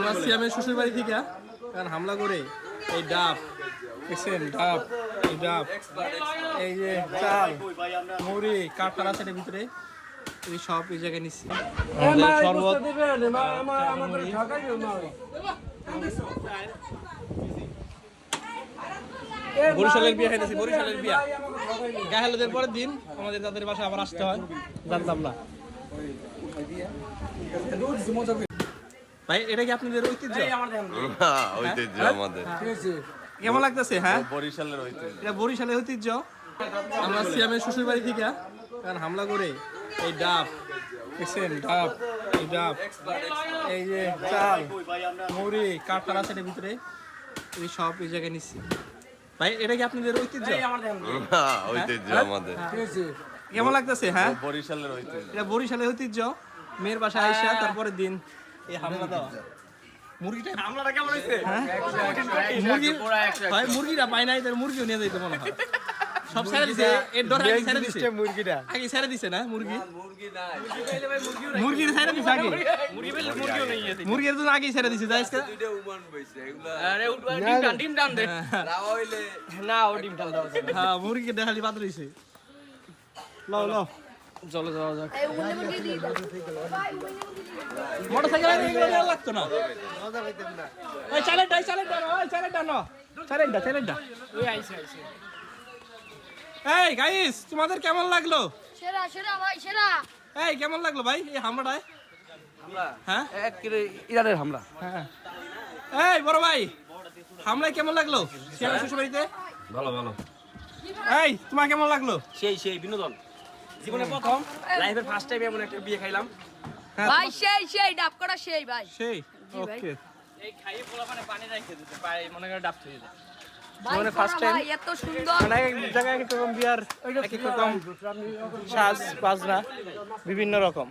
আমরা সিয়ামের শ্বশুর বাড়ি থেকে কারণ হামলা করে এই ডাব দেখছেন, ডাব, এই ডাব, এই যে চাল, মুড়ি, কাঠফাড়া আছে এটার ভিতরে, এই সব এই জায়গায় নিচ্ছি। শরবত, বরিশালের বিয়া খাইতেছি, বরিশালের বিয়া। গায়ে হলুদের পরের দিন আমাদের তাদের বাসায় আবার আসতে হয়, জানতাম না ভাই। এটা কি আপনাদের ঐতিহ্য? ঐতিহ্য আমাদের। কেমন লাগতেছে? হ্যাঁ, বরিশালের ঐতিহ্য। এটা বরিশালের ঐতিহ্য। আমরা সিয়ামের শ্বশুর বাড়ি থেকে কারণ হামলা করে এই ডাব দেখছেন, ডাব, এই ডাব, এই যে চাল, মুড়ি, কাঠফাড়া আছে এটার ভিতরে, এই সব এই জায়গায় নিচ্ছি ভাই। এটা কি আপনাদের ঐতিহ্য? ঐতিহ্য আমাদের। কেমন লাগতেছে? হ্যাঁ, বরিশালের ঐতিহ্য। এটা বরিশালের ঐতিহ্য। মেয়ের বাসায় আইসা তারপরের দিন এই হামলা দেওয়া। মুরগিটা হামলাটা কেমন হয়েছে? ভাই মুরগিটা পাই নাই, তার মুরগিও নিয়ে যাইতে মনে হয়। সব ছেড়ে দিছে, এর ডর আগে ছেড়ে দিছে মুরগিটা, আগে ছেড়ে দিছে না মুরগি, মুরগির ছেড়ে দিছে আগে, মুরগির জন্য আগেই ছেড়ে দিছে। যাই দুইটা উমান বইছে এগুলা, আরে ডিম টান দে না হইলে না, ও ডিম টান দাও। হ্যাঁ, মুরগি দেখালি বাদ রইছে। লও লও, চলো যাওয়া যাক। মোটরসাইকেল এগুলো নিয়ে লাগতো না। এই চালেরটা, এই চালেরটা, ওই চালেরটা না, চালেরটা, চালেরটা। ওই আইছে আইছে। এই গাইস, তোমাদের কেমন লাগলো? সেরা সেরা ভাই, সেরা। এই কেমন লাগলো ভাই এই হামলাটায়? হামলা? হ্যাঁ, এক ইরানের হামলা। হ্যাঁ। এই বড় ভাই, হামলায় কেমন লাগলো সিয়ামের শ্বশুর বাড়িতে? ভালো ভালো। এই তোমার কেমন লাগলো? সেই সেই বিনোদন, জীবনে প্রথম, লাইফের ফার্স্ট টাইম এমন একটা বিয়ে খাইলাম। ভাই সেই সেই ডাব করা সেই ভাই। সেই জি ভাই। ওকে। এই খাইয়ে পোলা মানে পানি রাখতে দিতে পারে, মনে করে ডাব খেয়ে যায়। ভাই মানে করা first time? ভাই এত সুন্দর। মানে এক জায়গায় এক রকম বিয়ার, এক এক রকম সাজ বাজনা, বিভিন্ন রকম।